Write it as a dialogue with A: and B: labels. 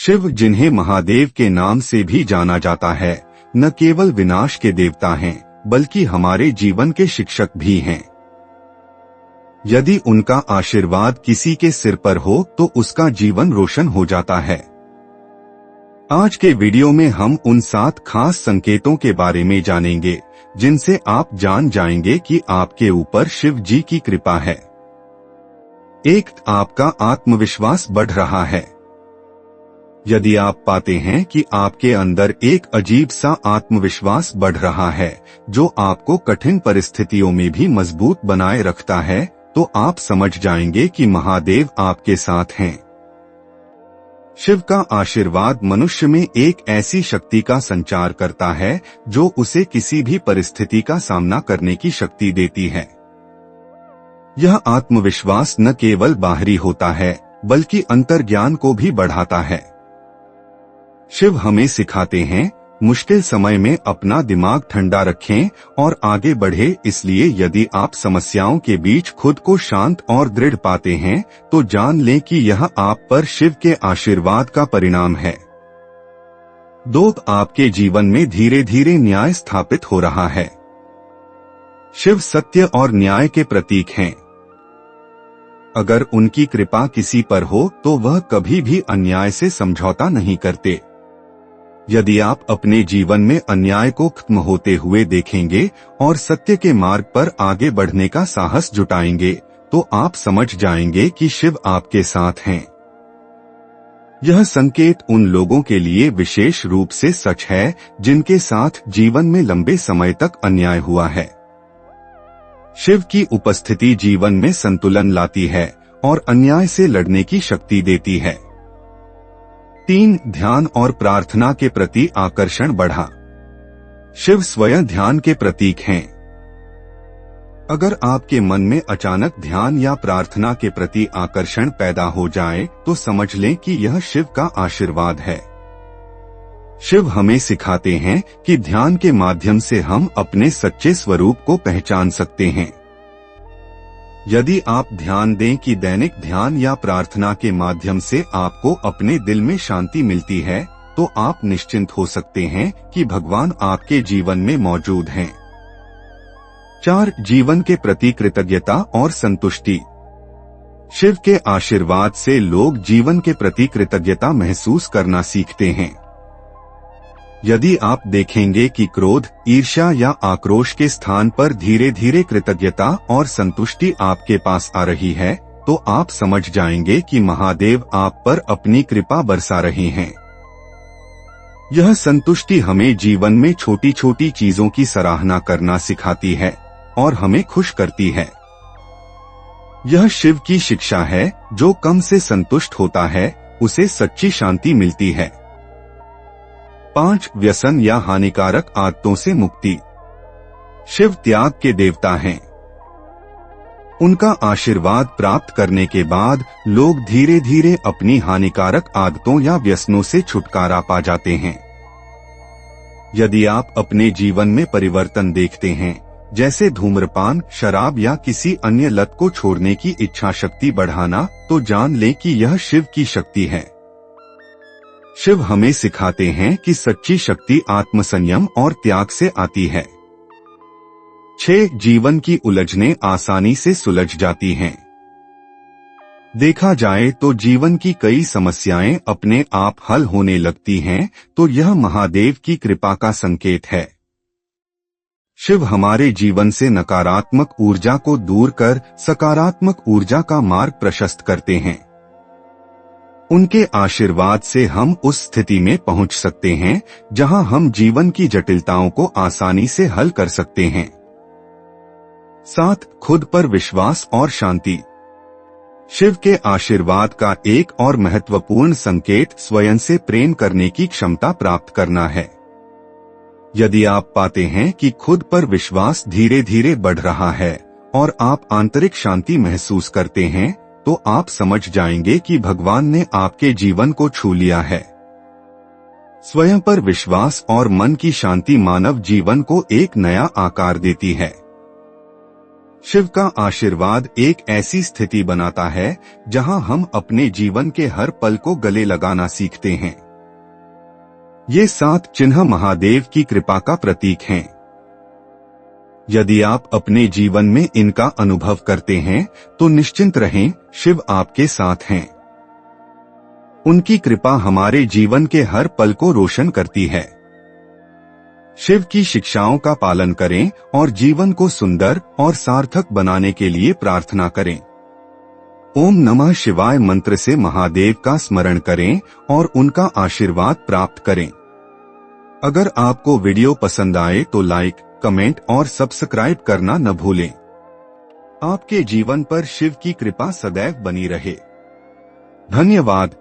A: शिव, जिन्हें महादेव के नाम से भी जाना जाता है, न केवल विनाश के देवता हैं, बल्कि हमारे जीवन के शिक्षक भी हैं। यदि उनका आशीर्वाद किसी के सिर पर हो तो उसका जीवन रोशन हो जाता है। आज के वीडियो में हम उन 7 खास संकेतों के बारे में जानेंगे जिनसे आप जान जाएंगे कि आपके ऊपर शिव जी की कृपा है। 1. आपका आत्मविश्वास बढ़ रहा है। यदि आप पाते हैं कि आपके अंदर एक अजीब सा आत्मविश्वास बढ़ रहा है जो आपको कठिन परिस्थितियों में भी मजबूत बनाए रखता है, तो आप समझ जाएंगे कि महादेव आपके साथ हैं। शिव का आशीर्वाद मनुष्य में एक ऐसी शक्ति का संचार करता है जो उसे किसी भी परिस्थिति का सामना करने की शक्ति देती है। यह आत्मविश्वास न केवल बाहरी होता है बल्कि अंतर्ज्ञान को भी बढ़ाता है। शिव हमें सिखाते हैं, मुश्किल समय में अपना दिमाग ठंडा रखें और आगे बढ़े। इसलिए यदि आप समस्याओं के बीच खुद को शांत और दृढ़ पाते हैं तो जान लें कि यह आप पर शिव के आशीर्वाद का परिणाम है। 2. आपके जीवन में धीरे धीरे न्याय स्थापित हो रहा है। शिव सत्य और न्याय के प्रतीक हैं। अगर उनकी कृपा किसी पर हो तो वह कभी भी अन्याय से समझौता नहीं करते। यदि आप अपने जीवन में अन्याय को खत्म होते हुए देखेंगे और सत्य के मार्ग पर आगे बढ़ने का साहस जुटाएंगे तो आप समझ जाएंगे कि शिव आपके साथ हैं। यह संकेत उन लोगों के लिए विशेष रूप से सच है जिनके साथ जीवन में लंबे समय तक अन्याय हुआ है। शिव की उपस्थिति जीवन में संतुलन लाती है और अन्याय से लड़ने की शक्ति देती है। 3. ध्यान और प्रार्थना के प्रति आकर्षण बढ़ा। शिव स्वयं ध्यान के प्रतीक हैं। अगर आपके मन में अचानक ध्यान या प्रार्थना के प्रति आकर्षण पैदा हो जाए तो समझ लें कि यह शिव का आशीर्वाद है। शिव हमें सिखाते हैं कि ध्यान के माध्यम से हम अपने सच्चे स्वरूप को पहचान सकते हैं। यदि आप ध्यान दें कि दैनिक ध्यान या प्रार्थना के माध्यम से आपको अपने दिल में शांति मिलती है, तो आप निश्चिंत हो सकते हैं कि भगवान आपके जीवन में मौजूद हैं। 4. जीवन के प्रति कृतज्ञता और संतुष्टि। शिव के आशीर्वाद से लोग जीवन के प्रति कृतज्ञता महसूस करना सीखते हैं। यदि आप देखेंगे कि क्रोध, ईर्ष्या या आक्रोश के स्थान पर धीरे धीरे कृतज्ञता और संतुष्टि आपके पास आ रही है, तो आप समझ जाएंगे कि महादेव आप पर अपनी कृपा बरसा रहे हैं। यह संतुष्टि हमें जीवन में छोटी छोटी चीजों की सराहना करना सिखाती है और हमें खुश करती है। यह शिव की शिक्षा है, जो कम से संतुष्ट होता है उसे सच्ची शांति मिलती है। 5. व्यसन या हानिकारक आदतों से मुक्ति। शिव त्याग के देवता हैं। उनका आशीर्वाद प्राप्त करने के बाद लोग धीरे धीरे अपनी हानिकारक आदतों या व्यसनों से छुटकारा पा जाते हैं। यदि आप अपने जीवन में परिवर्तन देखते हैं, जैसे धूम्रपान, शराब या किसी अन्य लत को छोड़ने की इच्छा शक्ति बढ़ाना, तो जान लें कि यह शिव की शक्ति है। शिव हमें सिखाते हैं कि सच्ची शक्ति आत्मसंयम और त्याग से आती है। 6. जीवन की उलझनें आसानी से सुलझ जाती हैं। देखा जाए तो जीवन की कई समस्याएं अपने आप हल होने लगती हैं, तो यह महादेव की कृपा का संकेत है। शिव हमारे जीवन से नकारात्मक ऊर्जा को दूर कर सकारात्मक ऊर्जा का मार्ग प्रशस्त करते हैं। उनके आशीर्वाद से हम उस स्थिति में पहुंच सकते हैं जहां हम जीवन की जटिलताओं को आसानी से हल कर सकते हैं। 7. खुद पर विश्वास और शांति। शिव के आशीर्वाद का एक और महत्वपूर्ण संकेत स्वयं से प्रेम करने की क्षमता प्राप्त करना है। यदि आप पाते हैं कि खुद पर विश्वास धीरे धीरे बढ़ रहा है और आप आंतरिक शांति महसूस करते हैं, तो आप समझ जाएंगे कि भगवान ने आपके जीवन को छू लिया है। स्वयं पर विश्वास और मन की शांति मानव जीवन को एक नया आकार देती है। शिव का आशीर्वाद एक ऐसी स्थिति बनाता है जहां हम अपने जीवन के हर पल को गले लगाना सीखते हैं। ये 7 चिन्ह महादेव की कृपा का प्रतीक हैं। यदि आप अपने जीवन में इनका अनुभव करते हैं तो निश्चिंत रहें, शिव आपके साथ हैं। उनकी कृपा हमारे जीवन के हर पल को रोशन करती है। शिव की शिक्षाओं का पालन करें और जीवन को सुंदर और सार्थक बनाने के लिए प्रार्थना करें। ओम नमः शिवाय मंत्र से महादेव का स्मरण करें और उनका आशीर्वाद प्राप्त करें। अगर आपको वीडियो पसंद आए तो लाइक, कमेंट और सब्सक्राइब करना न भूलें। आपके जीवन पर शिव की कृपा सदैव बनी रहे। धन्यवाद।